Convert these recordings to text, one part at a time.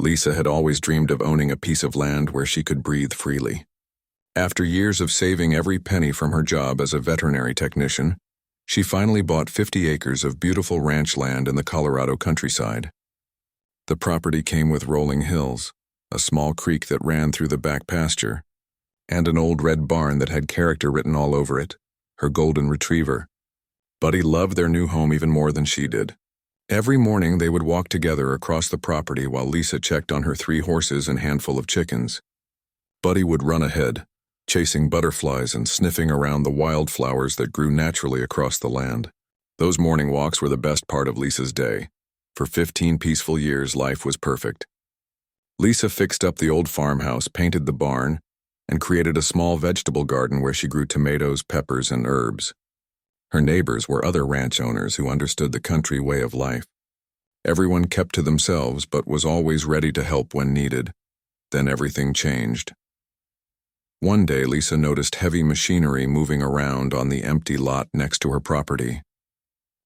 Lisa had always dreamed of owning a piece of land where she could breathe freely. After years of saving every penny from her job as a veterinary technician, she finally bought 50 acres of beautiful ranch land in the Colorado countryside. The property came with rolling hills, a small creek that ran through the back pasture, and an old red barn that had character written all over it, her golden retriever. Buddy loved their new home even more than she did. Every morning they would walk together across the property while Lisa checked on her 3 horses and handful of chickens. Buddy would run ahead, chasing butterflies and sniffing around the wildflowers that grew naturally across the land. Those morning walks were the best part of Lisa's day. For 15 peaceful years, life was perfect. Lisa fixed up the old farmhouse, painted the barn, and created a small vegetable garden where she grew tomatoes, peppers, and herbs. Her neighbors were other ranch owners who understood the country way of life. Everyone kept to themselves but was always ready to help when needed. Then everything changed. One day, Lisa noticed heavy machinery moving around on the empty lot next to her property.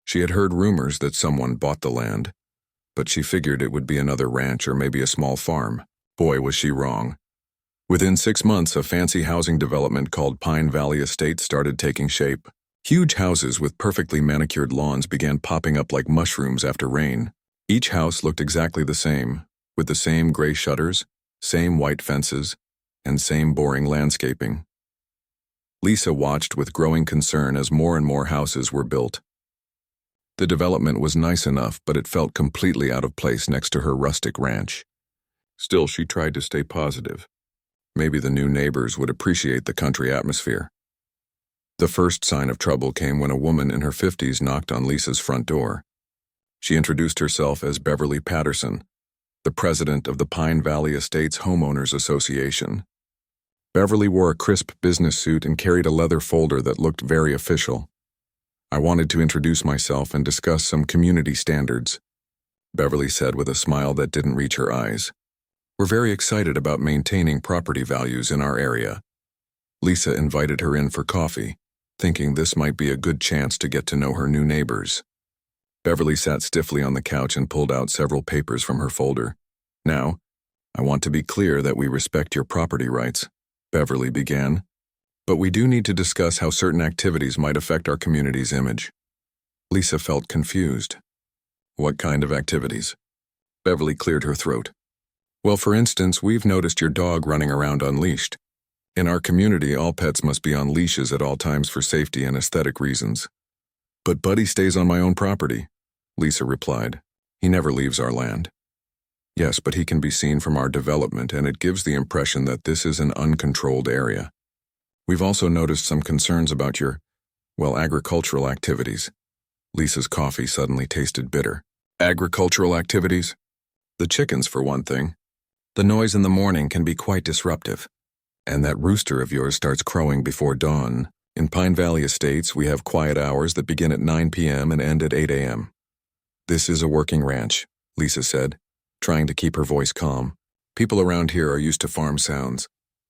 She had heard rumors that someone bought the land, but she figured it would be another ranch or maybe a small farm. Boy, was she wrong. Within 6 months, a fancy housing development called Pine Valley Estates started taking shape. Huge houses with perfectly manicured lawns began popping up like mushrooms after rain. Each house looked exactly the same, with the same gray shutters, same white fences, and same boring landscaping. Lisa watched with growing concern as more and more houses were built. The development was nice enough, but it felt completely out of place next to her rustic ranch. Still, she tried to stay positive. Maybe the new neighbors would appreciate the country atmosphere. The first sign of trouble came when a woman in her 50s knocked on Lisa's front door. She introduced herself as Beverly Patterson, the president of the Pine Valley Estates Homeowners Association. Beverly wore a crisp business suit and carried a leather folder that looked very official. "I wanted to introduce myself and discuss some community standards," Beverly said with a smile that didn't reach her eyes. "We're very excited about maintaining property values in our area." Lisa invited her in for coffee, thinking this might be a good chance to get to know her new neighbors. Beverly sat stiffly on the couch and pulled out several papers from her folder. "Now, I want to be clear that we respect your property rights," Beverly began. "But we do need to discuss how certain activities might affect our community's image." Lisa felt confused. "What kind of activities?" Beverly cleared her throat. "Well, for instance, we've noticed your dog running around unleashed. In our community, all pets must be on leashes at all times for safety and aesthetic reasons." "But Buddy stays on my own property," Lisa replied. "He never leaves our land." "Yes, but he can be seen from our development, and it gives the impression that this is an uncontrolled area. We've also noticed some concerns about your, agricultural activities." Lisa's coffee suddenly tasted bitter. "Agricultural activities?" "The chickens, for one thing. The noise in the morning can be quite disruptive. And that rooster of yours starts crowing before dawn. In Pine Valley Estates, we have quiet hours that begin at 9 p.m. and end at 8 a.m. "This is a working ranch," Lisa said, trying to keep her voice calm. "People around here are used to farm sounds.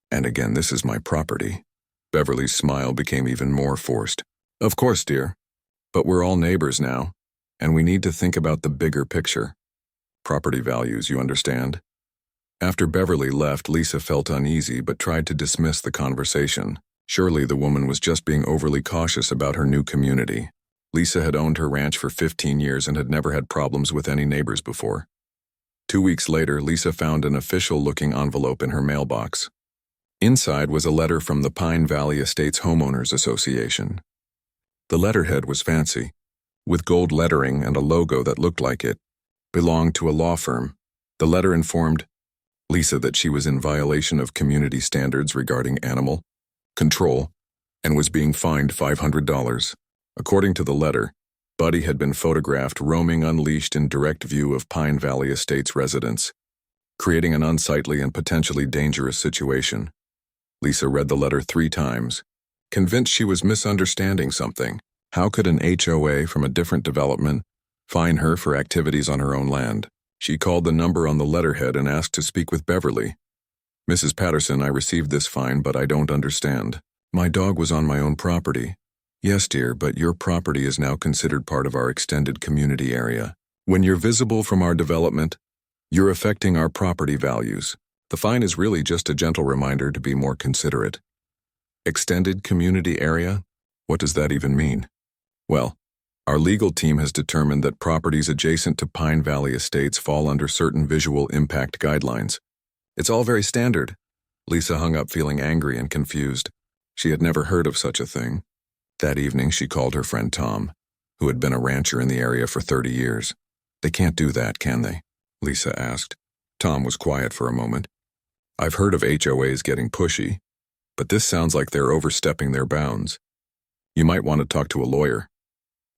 And again, this is my property." Beverly's smile became even more forced. "Of course, dear. But we're all neighbors now, and we need to think about the bigger picture. Property values, you understand?" After Beverly left, Lisa felt uneasy but tried to dismiss the conversation. Surely the woman was just being overly cautious about her new community. Lisa had owned her ranch for 15 years and had never had problems with any neighbors before. 2 weeks later, Lisa found an official-looking envelope in her mailbox. Inside was a letter from the Pine Valley Estates Homeowners Association. The letterhead was fancy, with gold lettering and a logo that looked like it belonged to a law firm. The letter informed Lisa that she was in violation of community standards regarding animal control and was being fined $500. According to the letter, Buddy had been photographed roaming unleashed in direct view of Pine Valley Estates residents, creating an unsightly and potentially dangerous situation. Lisa read the letter 3 times, convinced she was misunderstanding something. How could an HOA from a different development fine her for activities on her own land? She called the number on the letterhead and asked to speak with Beverly. "Mrs. Patterson, I received this fine, but I don't understand. My dog was on my own property." "Yes, dear, but your property is now considered part of our extended community area. When you're visible from our development, You're affecting our property values. The fine is really just a gentle reminder to be more considerate. Extended community area? What does that even mean? Well, our legal team has determined that properties adjacent to Pine Valley Estates fall under certain visual impact guidelines. It's all very standard. Lisa hung up feeling angry and confused. She had never heard of such a thing. That evening, she called her friend Tom, who had been a rancher in the area for 30 years. They can't do that, can they? Lisa asked. Tom was quiet for a moment. I've heard of HOAs getting pushy, but this sounds like they're overstepping their bounds. You might want to talk to a lawyer.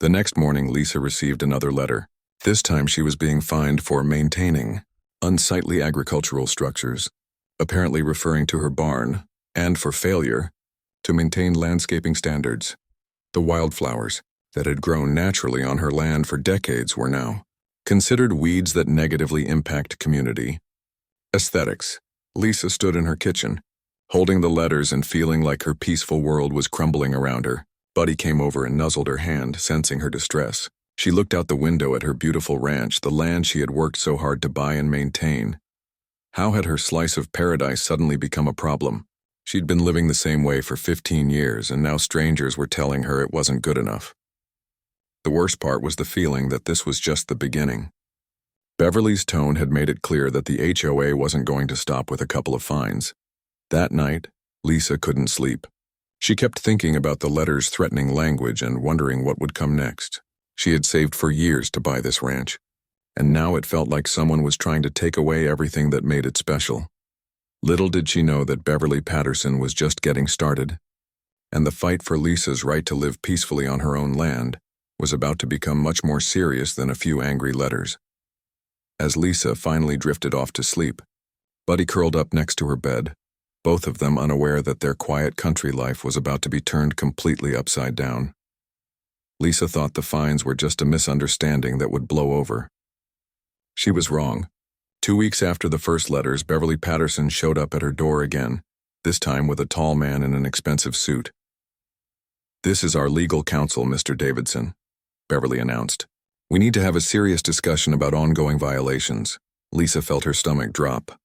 The next morning, Lisa received another letter. This time she was being fined for maintaining unsightly agricultural structures, apparently referring to her barn, and for failure to maintain landscaping standards. The wildflowers that had grown naturally on her land for decades were now considered weeds that negatively impact community. Aesthetics. Lisa stood in her kitchen, holding the letters and feeling like her peaceful world was crumbling around her. Buddy came over and nuzzled her hand, sensing her distress. She looked out the window at her beautiful ranch, the land she had worked so hard to buy and maintain. How had her slice of paradise suddenly become a problem? She'd been living the same way for 15 years, and now strangers were telling her it wasn't good enough. The worst part was the feeling that this was just the beginning. Beverly's tone had made it clear that the HOA wasn't going to stop with a couple of fines. That night, Lisa couldn't sleep. She kept thinking about the letter's threatening language and wondering what would come next. She had saved for years to buy this ranch, and now it felt like someone was trying to take away everything that made it special. Little did she know that Beverly Patterson was just getting started, and the fight for Lisa's right to live peacefully on her own land was about to become much more serious than a few angry letters. As Lisa finally drifted off to sleep, Buddy curled up next to her bed, both of them unaware that their quiet country life was about to be turned completely upside down. Lisa thought the fines were just a misunderstanding that would blow over. She was wrong. 2 weeks after the first letters, Beverly Patterson showed up at her door again, this time with a tall man in an expensive suit. "This is our legal counsel, Mr. Davidson," Beverly announced. "We need to have a serious discussion about ongoing violations." Lisa felt her stomach drop.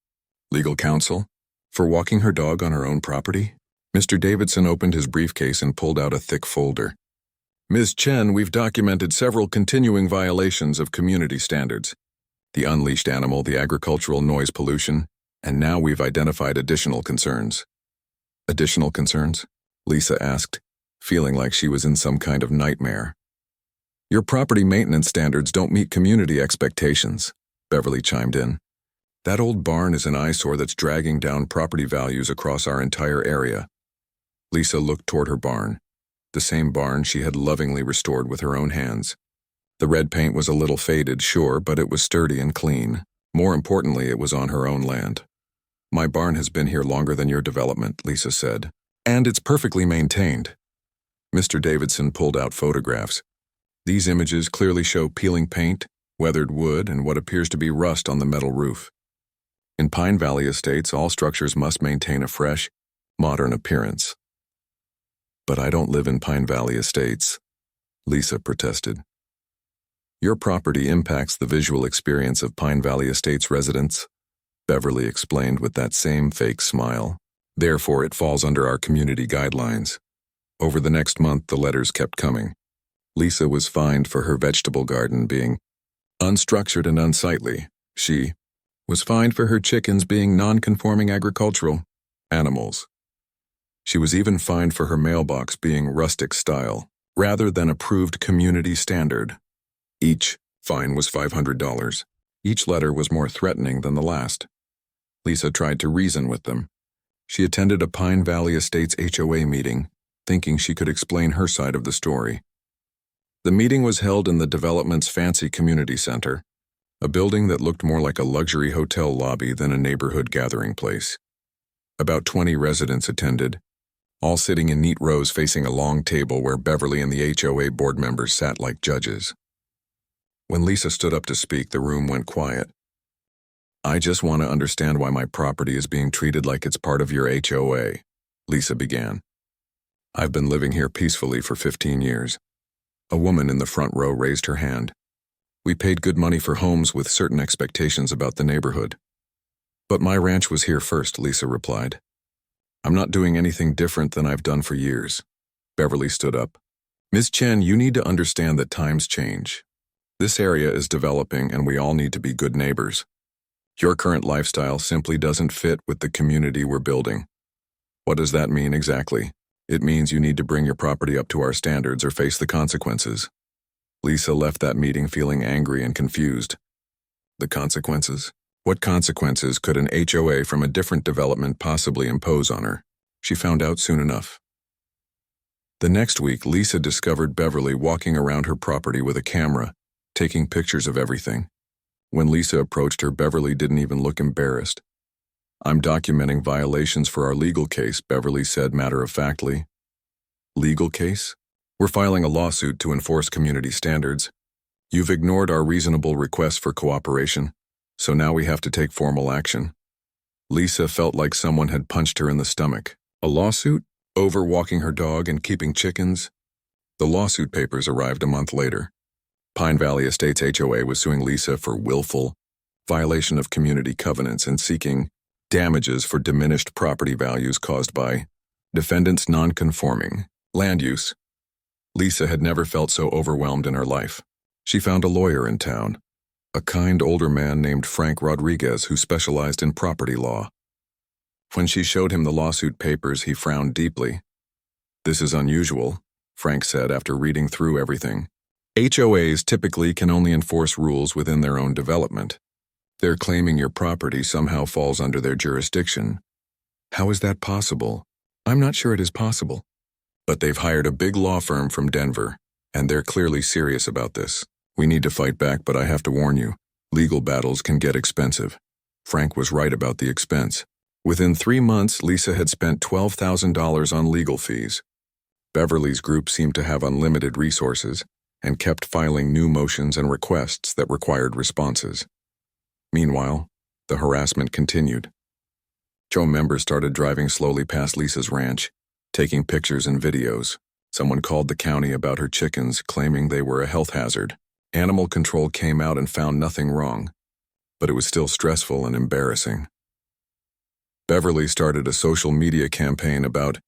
Legal counsel? For walking her dog on her own property? Mr. Davidson opened his briefcase and pulled out a thick folder. "Ms. Chen, we've documented several continuing violations of community standards. The unleashed animal, the agricultural noise pollution, and now we've identified additional concerns." "Additional concerns?" Lisa asked, feeling like she was in some kind of nightmare. "Your property maintenance standards don't meet community expectations," Beverly chimed in. "That old barn is an eyesore that's dragging down property values across our entire area." Lisa looked toward her barn, the same barn she had lovingly restored with her own hands. The red paint was a little faded, sure, but it was sturdy and clean. More importantly, it was on her own land. "My barn has been here longer than your development," Lisa said, "and it's perfectly maintained." Mr. Davidson pulled out photographs. These images clearly show peeling paint, weathered wood, and what appears to be rust on the metal roof. In Pine Valley Estates, all structures must maintain a fresh, modern appearance. "But I don't live in Pine Valley Estates," Lisa protested. "Your property impacts the visual experience of Pine Valley Estates residents," Beverly explained with that same fake smile. "Therefore, it falls under our community guidelines." Over the next month, the letters kept coming. Lisa was fined for her vegetable garden being unstructured and unsightly. She was fined for her chickens being non-conforming agricultural animals. She was even fined for her mailbox being rustic style, rather than approved community standard. Each fine was $500. Each letter was more threatening than the last. Lisa tried to reason with them. She attended a Pine Valley Estates HOA meeting, thinking she could explain her side of the story. The meeting was held in the development's fancy community center, a building that looked more like a luxury hotel lobby than a neighborhood gathering place. About 20 residents attended, all sitting in neat rows facing a long table where Beverly and the HOA board members sat like judges. When Lisa stood up to speak, the room went quiet. "I just want to understand why my property is being treated like it's part of your HOA," Lisa began. "I've been living here peacefully for 15 years. A woman in the front row raised her hand. We paid good money for homes with certain expectations about the neighborhood. But my ranch was here first, Lisa replied. I'm not doing anything different than I've done for years. Beverly stood up. Ms. Chen, you need to understand that times change. This area is developing and we all need to be good neighbors. Your current lifestyle simply doesn't fit with the community we're building. What does that mean exactly? It means you need to bring your property up to our standards or face the consequences. Lisa left that meeting feeling angry and confused. The consequences? What consequences could an HOA from a different development possibly impose on her? She found out soon enough. The next week, Lisa discovered Beverly walking around her property with a camera, taking pictures of everything. When Lisa approached her, Beverly didn't even look embarrassed. I'm documenting violations for our legal case, Beverly said matter-of-factly. Legal case? We're filing a lawsuit to enforce community standards. You've ignored our reasonable request for cooperation, so now we have to take formal action. Lisa felt like someone had punched her in the stomach. A lawsuit? Over walking her dog and keeping chickens? The lawsuit papers arrived a month later. Pine Valley Estates HOA was suing Lisa for willful violation of community covenants and seeking damages for diminished property values caused by defendant's non-conforming land use. Lisa had never felt so overwhelmed in her life. She found a lawyer in town, a kind older man named Frank Rodriguez who specialized in property law. When she showed him the lawsuit papers, he frowned deeply. This is unusual, Frank said after reading through everything. HOAs typically can only enforce rules within their own development. They're claiming your property somehow falls under their jurisdiction. How is that possible? I'm not sure it is possible. But they've hired a big law firm from Denver, and they're clearly serious about this. We need to fight back, but I have to warn you, legal battles can get expensive. Frank was right about the expense. Within 3 months, Lisa had spent $12,000 on legal fees. Beverly's group seemed to have unlimited resources and kept filing new motions and requests that required responses. Meanwhile, the harassment continued. HOA members started driving slowly past Lisa's ranch, taking pictures and videos. Someone called the county about her chickens, claiming they were a health hazard. Animal control came out and found nothing wrong, but it was still stressful and embarrassing. Beverly started a social media campaign about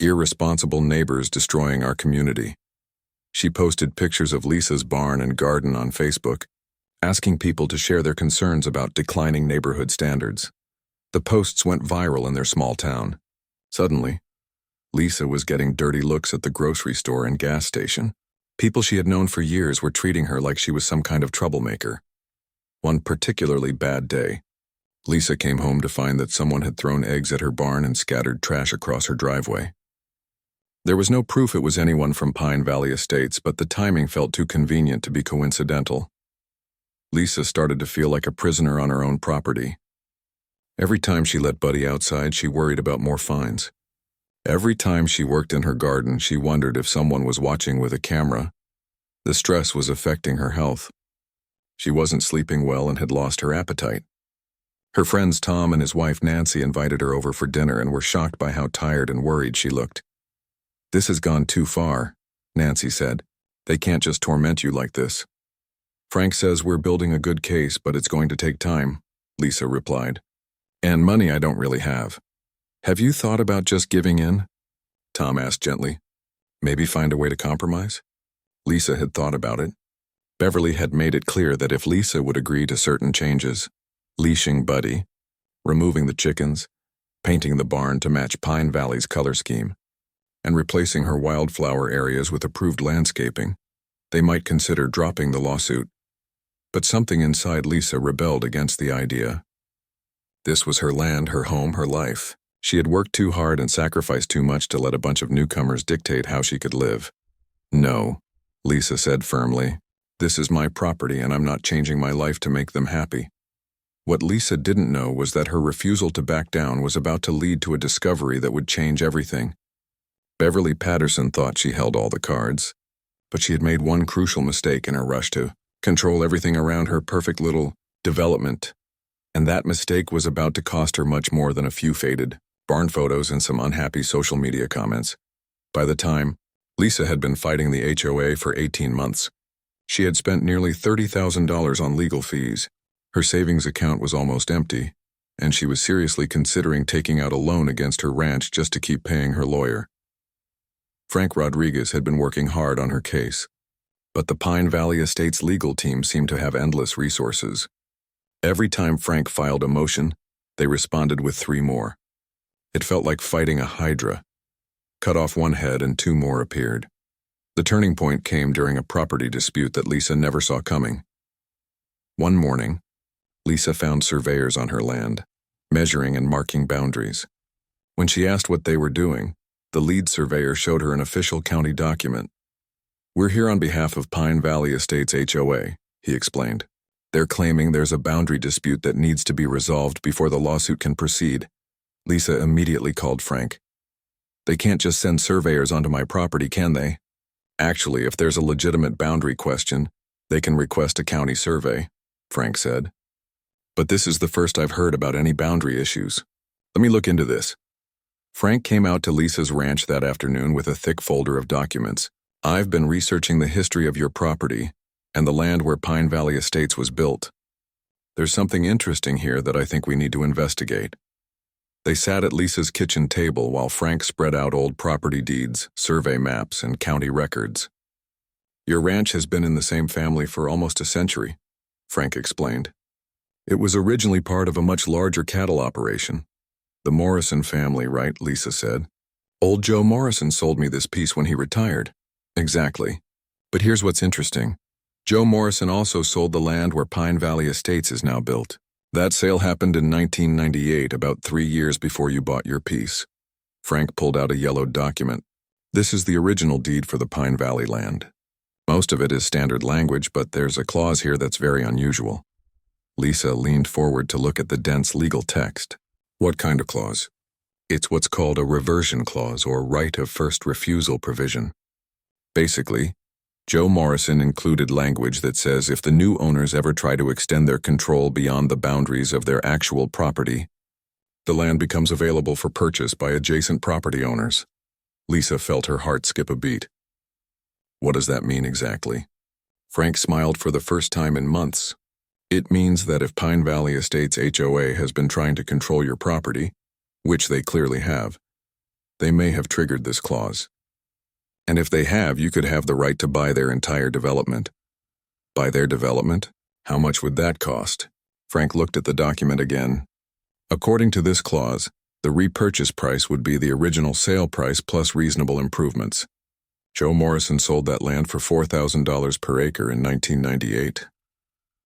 irresponsible neighbors destroying our community. She posted pictures of Lisa's barn and garden on Facebook, asking people to share their concerns about declining neighborhood standards. The posts went viral in their small town. Suddenly, Lisa was getting dirty looks at the grocery store and gas station. People she had known for years were treating her like she was some kind of troublemaker. One particularly bad day, Lisa came home to find that someone had thrown eggs at her barn and scattered trash across her driveway. There was no proof it was anyone from Pine Valley Estates, but the timing felt too convenient to be coincidental. Lisa started to feel like a prisoner on her own property. Every time she let Buddy outside, she worried about more fines. Every time she worked in her garden, she wondered if someone was watching with a camera. The stress was affecting her health. She wasn't sleeping well and had lost her appetite. Her friends Tom and his wife Nancy invited her over for dinner and were shocked by how tired and worried she looked. "This has gone too far," Nancy said. "They can't just torment you like this." "Frank says we're building a good case, but it's going to take time," Lisa replied. "And money I don't really have." "Have you thought about just giving in?" Tom asked gently. "Maybe find a way to compromise?" Lisa had thought about it. Beverly had made it clear that if Lisa would agree to certain changes, leashing Buddy, removing the chickens, painting the barn to match Pine Valley's color scheme, and replacing her wildflower areas with approved landscaping, they might consider dropping the lawsuit. But something inside Lisa rebelled against the idea. This was her land, her home, her life. She had worked too hard and sacrificed too much to let a bunch of newcomers dictate how she could live. "No," Lisa said firmly. "This is my property and I'm not changing my life to make them happy." What Lisa didn't know was that her refusal to back down was about to lead to a discovery that would change everything. Beverly Patterson thought she held all the cards, but she had made one crucial mistake in her rush to control everything around her perfect little development. And that mistake was about to cost her much more than a few faded barn photos and some unhappy social media comments. By the time, Lisa had been fighting the HOA for 18 months. She had spent nearly $30,000 on legal fees. Her savings account was almost empty, and she was seriously considering taking out a loan against her ranch just to keep paying her lawyer. Frank Rodriguez had been working hard on her case, but the Pine Valley Estates legal team seemed to have endless resources. Every time Frank filed a motion, they responded with 3 more. It felt like fighting a hydra. Cut off one head and 2 more appeared. The turning point came during a property dispute that Lisa never saw coming. One morning, Lisa found surveyors on her land, measuring and marking boundaries. When she asked what they were doing, the lead surveyor showed her an official county document. "We're here on behalf of Pine Valley Estates HOA," he explained. "They're claiming there's a boundary dispute that needs to be resolved before the lawsuit can proceed." Lisa immediately called Frank. "They can't just send surveyors onto my property, can they?" "Actually, if there's a legitimate boundary question, they can request a county survey," Frank said. "But this is the first I've heard about any boundary issues. Let me look into this." Frank came out to Lisa's ranch that afternoon with a thick folder of documents. "I've been researching the history of your property and the land where Pine Valley Estates was built. There's something interesting here that I think we need to investigate." They sat at Lisa's kitchen table while Frank spread out old property deeds, survey maps, and county records. "Your ranch has been in the same family for almost a century," Frank explained. "It was originally part of a much larger cattle operation." "The Morrison family, right?" Lisa said. "Old Joe Morrison sold me this piece when he retired." "Exactly. But here's what's interesting. Joe Morrison also sold the land where Pine Valley Estates is now built. That sale happened in 1998, about 3 years before you bought your piece." Frank pulled out a yellowed document. "This is the original deed for the Pine Valley land. Most of it is standard language, but there's a clause here that's very unusual." Lisa leaned forward to look at the dense legal text. "What kind of clause?" "It's what's called a reversion clause or right of first refusal provision. Basically, Joe Morrison included language that says if the new owners ever try to extend their control beyond the boundaries of their actual property, the land becomes available for purchase by adjacent property owners." Lisa felt her heart skip a beat. "What does that mean exactly?" Frank smiled for the first time in months. "It means that if Pine Valley Estates HOA has been trying to control your property, which they clearly have, they may have triggered this clause. And if they have, you could have the right to buy their entire development." "Buy their development? How much would that cost?" Frank looked at the document again. "According to this clause, the repurchase price would be the original sale price plus reasonable improvements. Joe Morrison sold that land for $4,000 per acre in 1998.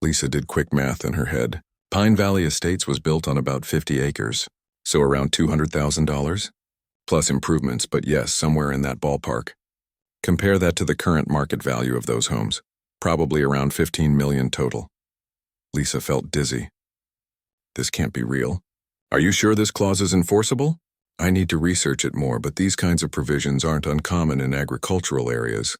Lisa did quick math in her head. Pine Valley Estates was built on about 50 acres, so around $200,000? Plus improvements, but yes, somewhere in that ballpark. Compare that to the current market value of those homes, probably around $15 million total." Lisa felt dizzy. "This can't be real. Are you sure this clause is enforceable?" "I need to research it more, but these kinds of provisions aren't uncommon in agricultural areas.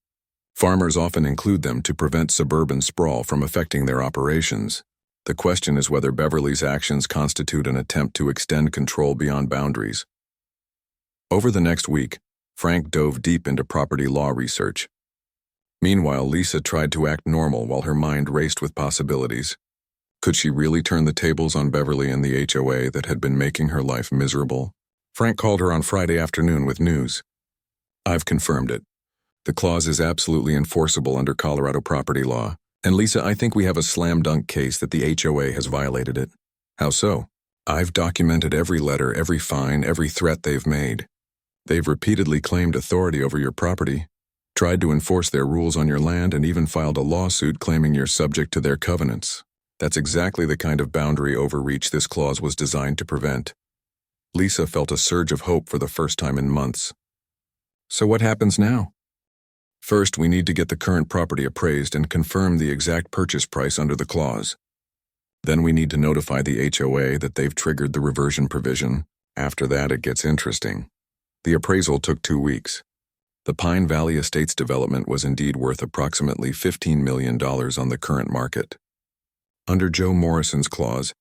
Farmers often include them to prevent suburban sprawl from affecting their operations. The question is whether Beverly's actions constitute an attempt to extend control beyond boundaries." Over the next week, Frank dove deep into property law research. Meanwhile, Lisa tried to act normal while her mind raced with possibilities. Could she really turn the tables on Beverly and the HOA that had been making her life miserable? Frank called her on Friday afternoon with news. "I've confirmed it. The clause is absolutely enforceable under Colorado property law. And Lisa, I think we have a slam-dunk case that the HOA has violated it." "How so?" "I've documented every letter, every fine, every threat they've made. They've repeatedly claimed authority over your property, tried to enforce their rules on your land, and even filed a lawsuit claiming you're subject to their covenants. That's exactly the kind of boundary overreach this clause was designed to prevent." Lisa felt a surge of hope for the first time in months. "So what happens now?" "First, we need to get the current property appraised and confirm the exact purchase price under the clause. Then we need to notify the HOA that they've triggered the reversion provision. After that, it gets interesting." The appraisal took 2 weeks. The Pine Valley Estates development was indeed worth approximately $15 million on the current market. Under Joe Morrison's clause,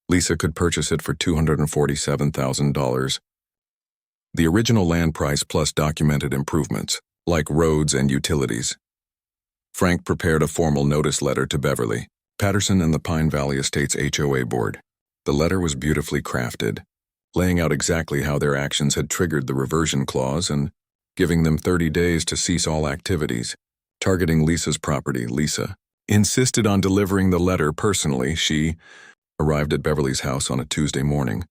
Lisa could purchase it for $247,000. The original land price plus documented improvements, like roads and utilities. Frank prepared a formal notice letter to Beverly, Patterson and the Pine Valley Estates HOA board. The letter was beautifully crafted, laying out exactly how their actions had triggered the reversion clause and giving them 30 days to cease all activities. Targeting Lisa's property, Lisa insisted on delivering the letter personally. She arrived at Beverly's house on a Tuesday morning,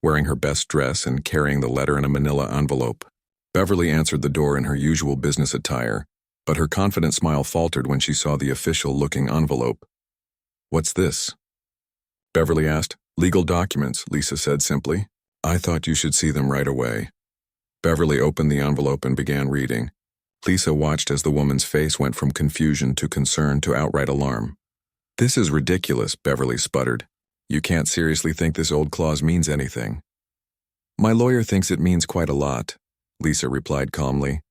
wearing her best dress and carrying the letter in a manila envelope. Beverly answered the door in her usual business attire, but her confident smile faltered when she saw the official-looking envelope. "What's this?" Beverly asked. "Legal documents," Lisa said simply. "I thought you should see them right away." Beverly opened the envelope and began reading. Lisa watched as the woman's face went from confusion to concern to outright alarm. "This is ridiculous," Beverly sputtered. "You can't seriously think this old clause means anything." "My lawyer thinks it means quite a lot," Lisa replied calmly.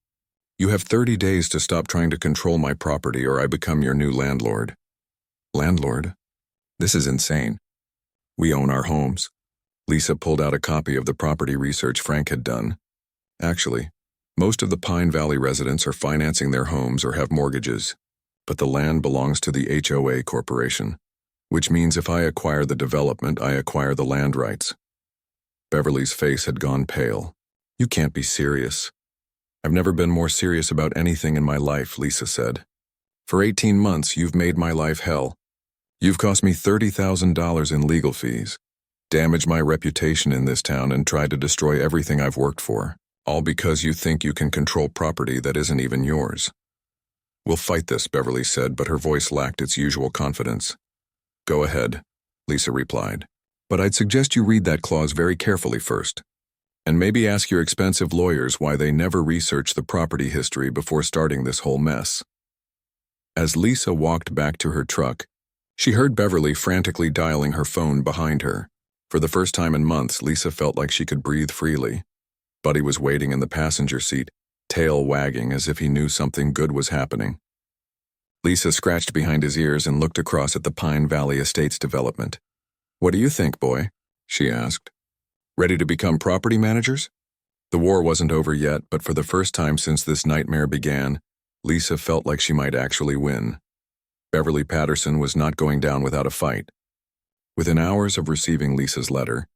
"You have 30 days to stop trying to control my property or I become your new landlord." "Landlord? This is insane. We own our homes." Lisa pulled out a copy of the property research Frank had done. "Actually, most of the Pine Valley residents are financing their homes or have mortgages, but the land belongs to the HOA corporation, which means if I acquire the development, I acquire the land rights." Beverly's face had gone pale. "You can't be serious." "I've never been more serious about anything in my life," Lisa said. "For 18 months, you've made my life hell. You've cost me $30,000 in legal fees, damaged my reputation in this town, and tried to destroy everything I've worked for, all because you think you can control property that isn't even yours." "We'll fight this," Beverly said, but her voice lacked its usual confidence. "Go ahead," Lisa replied. "But I'd suggest you read that clause very carefully first. And maybe ask your expensive lawyers why they never researched the property history before starting this whole mess." As Lisa walked back to her truck, she heard Beverly frantically dialing her phone behind her. For the first time in months, Lisa felt like she could breathe freely. Buddy was waiting in the passenger seat, tail wagging as if he knew something good was happening. Lisa scratched behind his ears and looked across at the Pine Valley Estates development. "What do you think, boy?" she asked. "Ready to become property managers?" The war wasn't over yet, but for the first time since this nightmare began, Lisa felt like she might actually win. Beverly Patterson was not going down without a fight. Within hours of receiving Lisa's letter,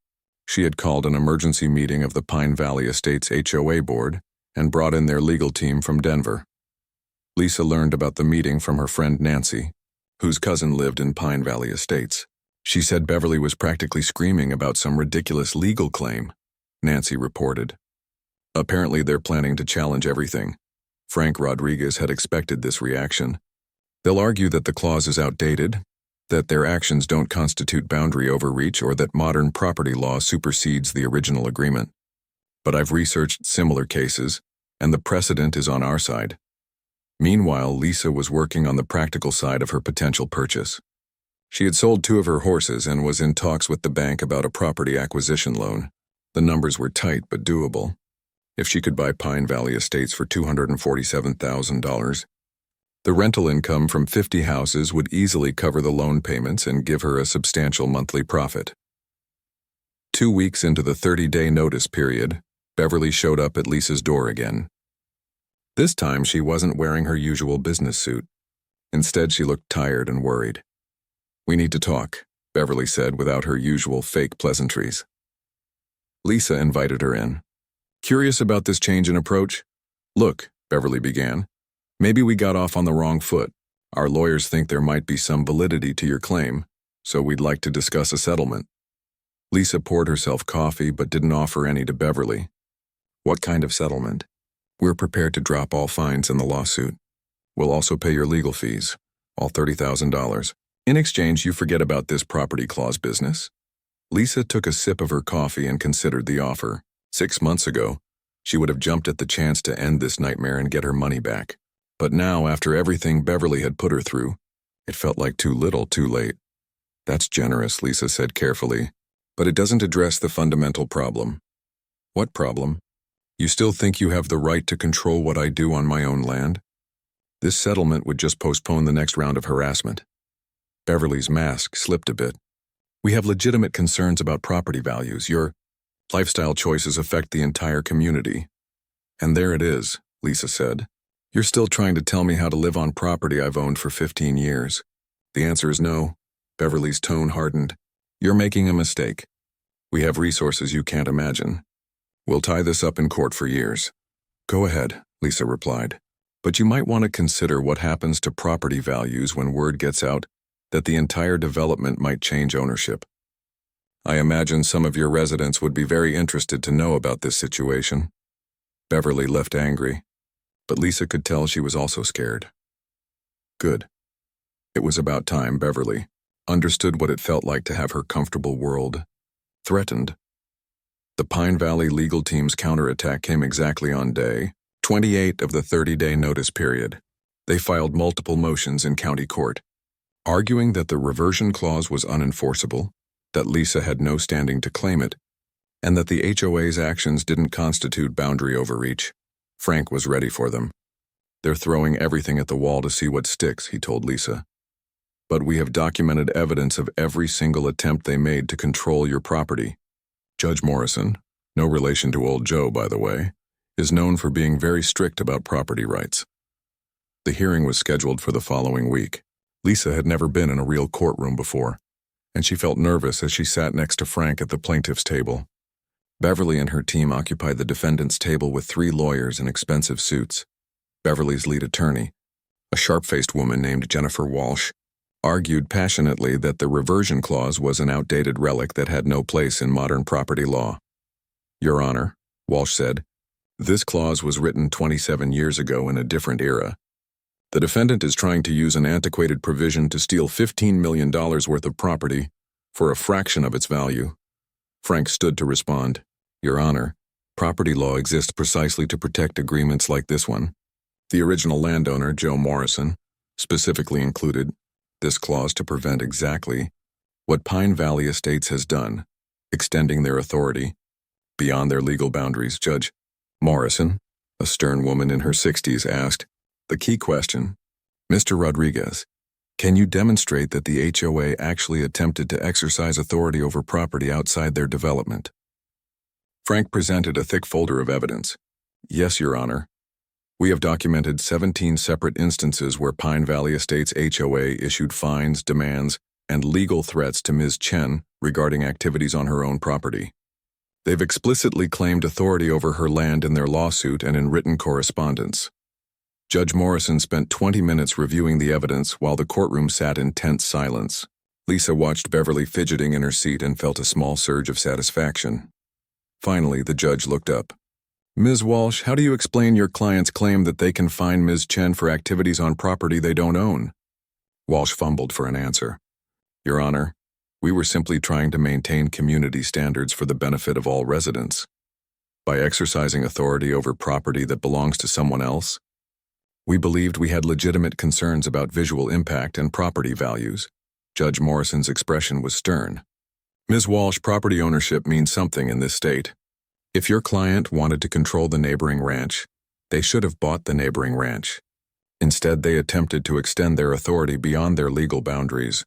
she had called an emergency meeting of the Pine Valley Estates HOA board and brought in their legal team from Denver. Lisa learned about the meeting from her friend Nancy, whose cousin lived in Pine Valley Estates. She said Beverly was practically screaming about some ridiculous legal claim, Nancy reported. Apparently they're planning to challenge everything. Frank Rodriguez had expected this reaction. They'll argue that the clause is outdated, that their actions don't constitute boundary overreach, or that modern property law supersedes the original agreement. But I've researched similar cases, and the precedent is on our side. Meanwhile, Lisa was working on the practical side of her potential purchase. She had sold 2 of her horses and was in talks with the bank about a property acquisition loan. The numbers were tight but doable. If she could buy Pine Valley Estates for $247,000, the rental income from 50 houses would easily cover the loan payments and give her a substantial monthly profit. 2 weeks into the 30-day notice period, Beverly showed up at Lisa's door again. This time she wasn't wearing her usual business suit. Instead, she looked tired and worried. "We need to talk," Beverly said without her usual fake pleasantries. Lisa invited her in. "Curious about this change in approach?" "Look," Beverly began, "maybe we got off on the wrong foot. Our lawyers think there might be some validity to your claim, so we'd like to discuss a settlement." Lisa poured herself coffee but didn't offer any to Beverly. "What kind of settlement?" "We're prepared to drop all fines in the lawsuit. We'll also pay your legal fees, all $30,000. In exchange, you forget about this property clause business." Lisa took a sip of her coffee and considered the offer. 6 months ago, she would have jumped at the chance to end this nightmare and get her money back. But now, after everything Beverly had put her through, it felt like too little, too late. "That's generous," Lisa said carefully, "but it doesn't address the fundamental problem." "What problem?" "You still think you have the right to control what I do on my own land? This settlement would just postpone the next round of harassment." Beverly's mask slipped a bit. "We have legitimate concerns about property values. Your lifestyle choices affect the entire community." "And there it is," Lisa said. You're still trying to tell me how to live on property I've owned for 15 years. The answer is no. Beverly's tone hardened. You're making a mistake. We have resources you can't imagine. We'll tie this up in court for years. Go ahead, Lisa replied. But you might want to consider what happens to property values when word gets out that the entire development might change ownership. I imagine some of your residents would be very interested to know about this situation. Beverly left angry, but Lisa could tell she was also scared. Good. It was about time Beverly understood what it felt like to have her comfortable world threatened. The Pine Valley legal team's counterattack came exactly on day 28 of the 30-day notice period. They filed multiple motions in county court, arguing that the reversion clause was unenforceable, that Lisa had no standing to claim it, and that the HOA's actions didn't constitute boundary overreach. Frank was ready for them. They're throwing everything at the wall to see what sticks, he told Lisa. But we have documented evidence of every single attempt they made to control your property. Judge Morrison, no relation to old Joe, by the way, is known for being very strict about property rights. The hearing was scheduled for the following week. Lisa had never been in a real courtroom before, and she felt nervous as she sat next to Frank at the plaintiff's table. Beverly and her team occupied the defendant's table with 3 lawyers in expensive suits. Beverly's lead attorney, a sharp-faced woman named Jennifer Walsh, argued passionately that the reversion clause was an outdated relic that had no place in modern property law. Your Honor, Walsh said, this clause was written 27 years ago in a different era. The defendant is trying to use an antiquated provision to steal $15 million worth of property for a fraction of its value. Frank stood to respond. Your Honor, property law exists precisely to protect agreements like this one. The original landowner, Joe Morrison, specifically included this clause to prevent exactly what Pine Valley Estates has done, extending their authority beyond their legal boundaries. Judge Morrison, a stern woman in her 60s, asked the key question, Mr. Rodriguez, can you demonstrate that the HOA actually attempted to exercise authority over property outside their development? Frank presented a thick folder of evidence. Yes, Your Honor. We have documented 17 separate instances where Pine Valley Estates HOA issued fines, demands, and legal threats to Ms. Chen regarding activities on her own property. They've explicitly claimed authority over her land in their lawsuit and in written correspondence. Judge Morrison spent 20 minutes reviewing the evidence while the courtroom sat in tense silence. Lisa watched Beverly fidgeting in her seat and felt a small surge of satisfaction. Finally, the judge looked up. Ms. Walsh, how do you explain your client's claim that they can fine Ms. Chen for activities on property they don't own? Walsh fumbled for an answer. Your Honor, we were simply trying to maintain community standards for the benefit of all residents. By exercising authority over property that belongs to someone else, we believed we had legitimate concerns about visual impact and property values. Judge Morrison's expression was stern. Ms. Walsh, property ownership means something in this state. If your client wanted to control the neighboring ranch, they should have bought the neighboring ranch. Instead, they attempted to extend their authority beyond their legal boundaries,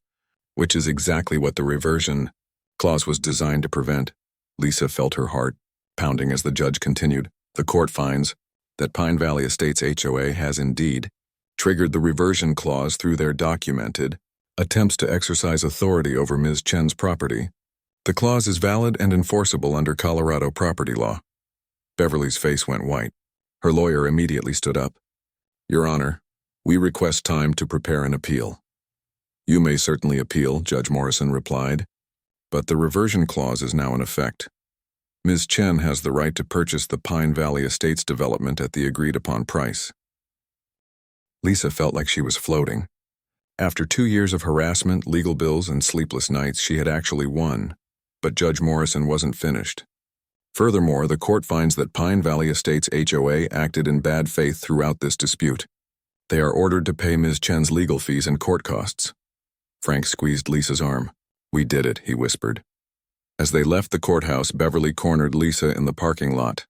which is exactly what the reversion clause was designed to prevent. Lisa felt her heart pounding as the judge continued. The court finds that Pine Valley Estates HOA has indeed triggered the reversion clause through their documented attempts to exercise authority over Ms. Chen's property. The clause is valid and enforceable under Colorado property law. Beverly's face went white. Her lawyer immediately stood up. Your Honor, we request time to prepare an appeal. You may certainly appeal, Judge Morrison replied, but the reversion clause is now in effect. Ms. Chen has the right to purchase the Pine Valley Estates development at the agreed-upon price. Lisa felt like she was floating. After 2 years of harassment, legal bills, and sleepless nights, she had actually won. But Judge Morrison wasn't finished. Furthermore, the court finds that Pine Valley Estates HOA acted in bad faith throughout this dispute. They are ordered to pay Ms. Chen's legal fees and court costs. Frank squeezed Lisa's arm. We did it, he whispered. As they left the courthouse, Beverly cornered Lisa in the parking lot.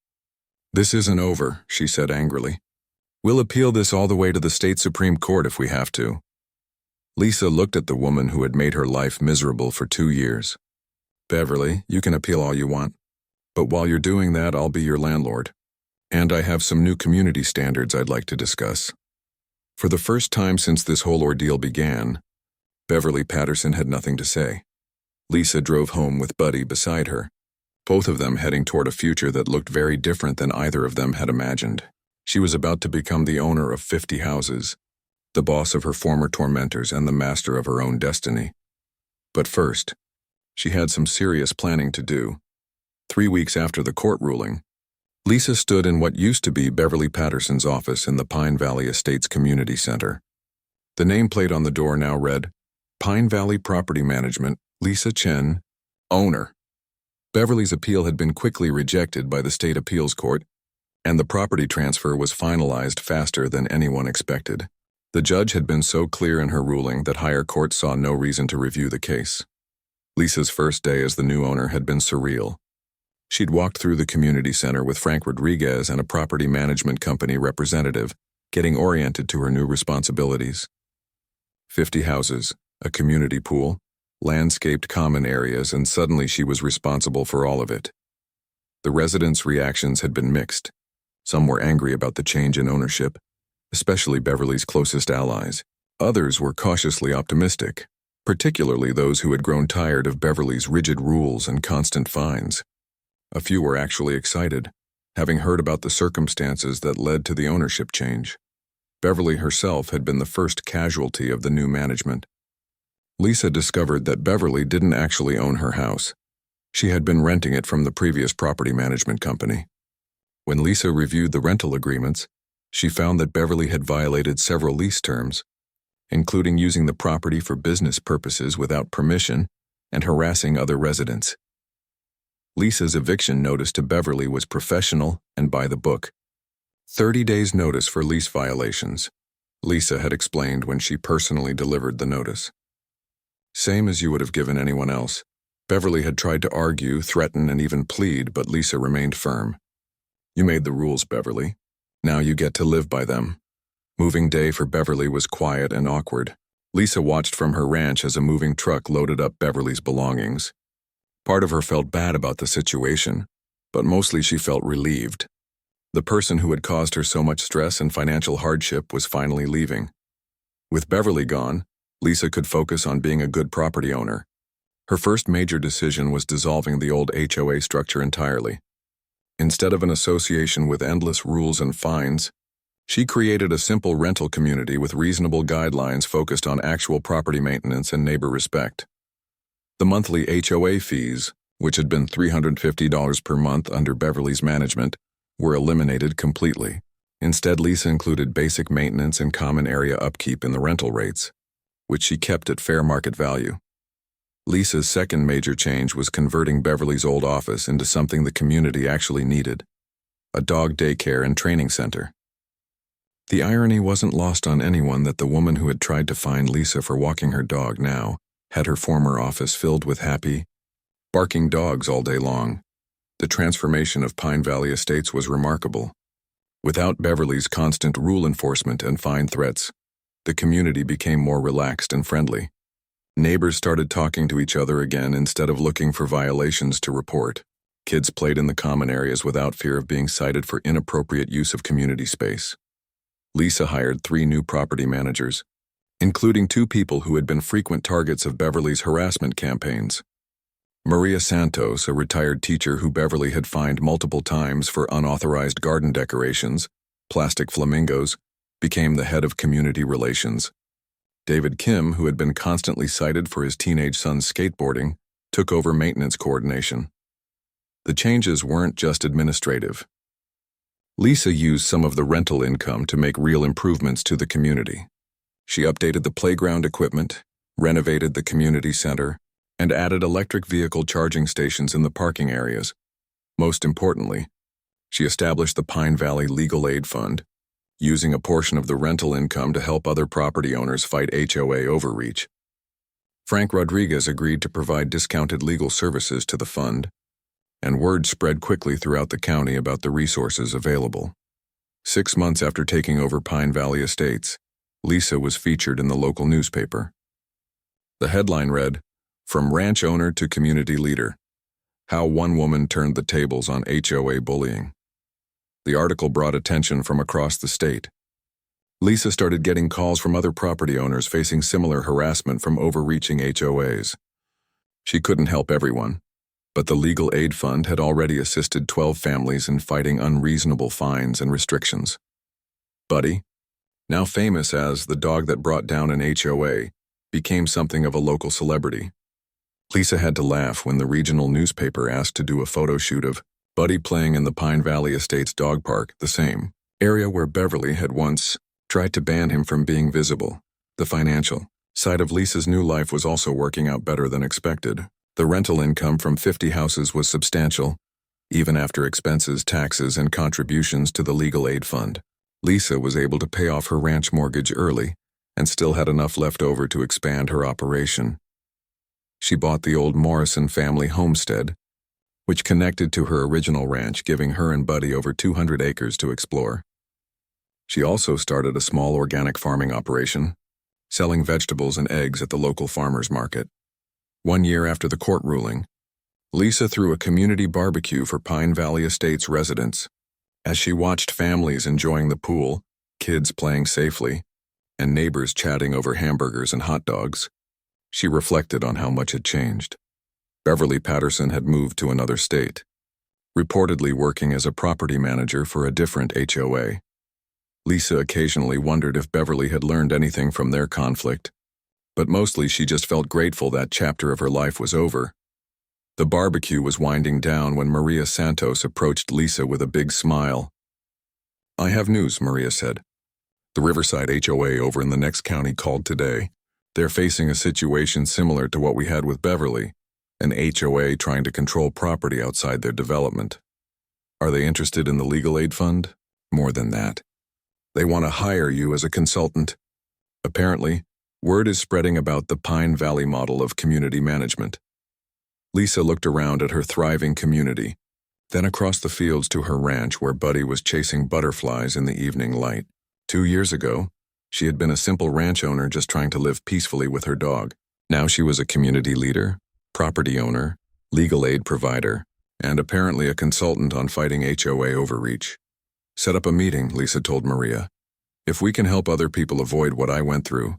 This isn't over, she said angrily. We'll appeal this all the way to the state Supreme Court if we have to. Lisa looked at the woman who had made her life miserable for 2 years. Beverly, you can appeal all you want. But while you're doing that, I'll be your landlord. And I have some new community standards I'd like to discuss. For the first time since this whole ordeal began, Beverly Patterson had nothing to say. Lisa drove home with Buddy beside her, both of them heading toward a future that looked very different than either of them had imagined. She was about to become the owner of 50 houses, the boss of her former tormentors and the master of her own destiny. But first, she had some serious planning to do. 3 weeks after the court ruling, Lisa stood in what used to be Beverly Patterson's office in the Pine Valley Estates Community Center. The nameplate on the door now read, Pine Valley Property Management, Lisa Chen, owner. Beverly's appeal had been quickly rejected by the state appeals court, and the property transfer was finalized faster than anyone expected. The judge had been so clear in her ruling that higher courts saw no reason to review the case. Lisa's first day as the new owner had been surreal. She'd walked through the community center with Frank Rodriguez and a property management company representative, getting oriented to her new responsibilities. 50 houses, a community pool, landscaped common areas, and suddenly she was responsible for all of it. The residents' reactions had been mixed. Some were angry about the change in ownership, especially Beverly's closest allies. Others were cautiously optimistic, particularly those who had grown tired of Beverly's rigid rules and constant fines. A few were actually excited, having heard about the circumstances that led to the ownership change. Beverly herself had been the first casualty of the new management. Lisa discovered that Beverly didn't actually own her house. She had been renting it from the previous property management company. When Lisa reviewed the rental agreements, she found that Beverly had violated several lease terms, including using the property for business purposes without permission and harassing other residents. Lisa's eviction notice to Beverly was professional and by the book. 30 days notice for lease violations, Lisa had explained when she personally delivered the notice. Same as you would have given anyone else. Beverly had tried to argue, threaten, and even plead, but Lisa remained firm. You made the rules, Beverly. Now you get to live by them. Moving day for Beverly was quiet and awkward. Lisa watched from her ranch as a moving truck loaded up Beverly's belongings. Part of her felt bad about the situation, but mostly she felt relieved. The person who had caused her so much stress and financial hardship was finally leaving. With Beverly gone, Lisa could focus on being a good property owner. Her first major decision was dissolving the old HOA structure entirely. Instead of an association with endless rules and fines, she created a simple rental community with reasonable guidelines focused on actual property maintenance and neighbor respect. The monthly HOA fees, which had been $350 per month under Beverly's management, were eliminated completely. Instead, Lisa included basic maintenance and common area upkeep in the rental rates, which she kept at fair market value. Lisa's second major change was converting Beverly's old office into something the community actually needed, a dog daycare and training center. The irony wasn't lost on anyone that the woman who had tried to fine Lisa for walking her dog now had her former office filled with happy, barking dogs all day long. The transformation of Pine Valley Estates was remarkable. Without Beverly's constant rule enforcement and fine threats, the community became more relaxed and friendly. Neighbors started talking to each other again instead of looking for violations to report. Kids played in the common areas without fear of being cited for inappropriate use of community space. Lisa hired 3 new property managers, including 2 people who had been frequent targets of Beverly's harassment campaigns. Maria Santos, a retired teacher who Beverly had fined multiple times for unauthorized garden decorations, plastic flamingos, became the head of community relations. David Kim, who had been constantly cited for his teenage son's skateboarding, took over maintenance coordination. The changes weren't just administrative. Lisa used some of the rental income to make real improvements to the community. She updated the playground equipment, renovated the community center, and added electric vehicle charging stations in the parking areas. Most importantly, she established the Pine Valley Legal Aid Fund, using a portion of the rental income to help other property owners fight HOA overreach. Frank Rodriguez agreed to provide discounted legal services to the fund, and word spread quickly throughout the county about the resources available. 6 months after taking over Pine Valley Estates, Lisa was featured in the local newspaper. The headline read, "From Ranch Owner to Community Leader: How One Woman Turned the Tables on HOA Bullying." The article brought attention from across the state. Lisa started getting calls from other property owners facing similar harassment from overreaching HOAs. She couldn't help everyone, but the Legal Aid Fund had already assisted 12 families in fighting unreasonable fines and restrictions. Buddy, now famous as the dog that brought down an HOA, became something of a local celebrity. Lisa had to laugh when the regional newspaper asked to do a photo shoot of Buddy playing in the Pine Valley Estates dog park, the same area where Beverly had once tried to ban him from being visible. The financial side of Lisa's new life was also working out better than expected. The rental income from 50 houses was substantial, even after expenses, taxes, and contributions to the Legal Aid Fund. Lisa was able to pay off her ranch mortgage early and still had enough left over to expand her operation. She bought the old Morrison family homestead, which connected to her original ranch, giving her and Buddy over 200 acres to explore. She also started a small organic farming operation, selling vegetables and eggs at the local farmers market. 1 year after the court ruling, Lisa threw a community barbecue for Pine Valley Estates residents. As she watched families enjoying the pool, kids playing safely, and neighbors chatting over hamburgers and hot dogs, she reflected on how much had changed. Beverly Patterson had moved to another state, reportedly working as a property manager for a different HOA. Lisa occasionally wondered if Beverly had learned anything from their conflict, but mostly she just felt grateful that chapter of her life was over. The barbecue was winding down when Maria Santos approached Lisa with a big smile. "I have news," Maria said. "The Riverside HOA over in the next county called today. They're facing a situation similar to what we had with Beverly, an HOA trying to control property outside their development. Are they interested in the Legal Aid Fund? More than that. They want to hire you as a consultant. Apparently, word is spreading about the Pine Valley model of community management." Lisa looked around at her thriving community, then across the fields to her ranch where Buddy was chasing butterflies in the evening light. 2 years ago, she had been a simple ranch owner just trying to live peacefully with her dog. Now she was a community leader, property owner, legal aid provider, and apparently a consultant on fighting HOA overreach. "Set up a meeting," Lisa told Maria. "If we can help other people avoid what I went through,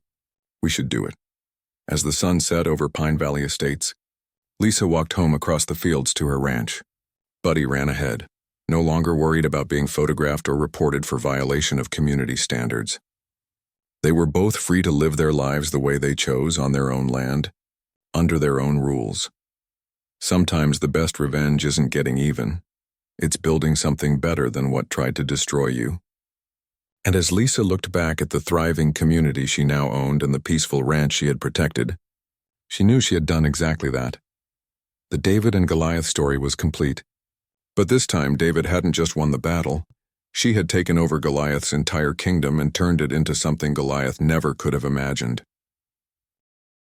we should do it." As the sun set over Pine Valley Estates, Lisa walked home across the fields to her ranch. Buddy ran ahead, no longer worried about being photographed or reported for violation of community standards. They were both free to live their lives the way they chose on their own land, under their own rules. Sometimes the best revenge isn't getting even. It's building something better than what tried to destroy you. And as Lisa looked back at the thriving community she now owned and the peaceful ranch she had protected, she knew she had done exactly that. The David and Goliath story was complete. But this time, David hadn't just won the battle. She had taken over Goliath's entire kingdom and turned it into something Goliath never could have imagined.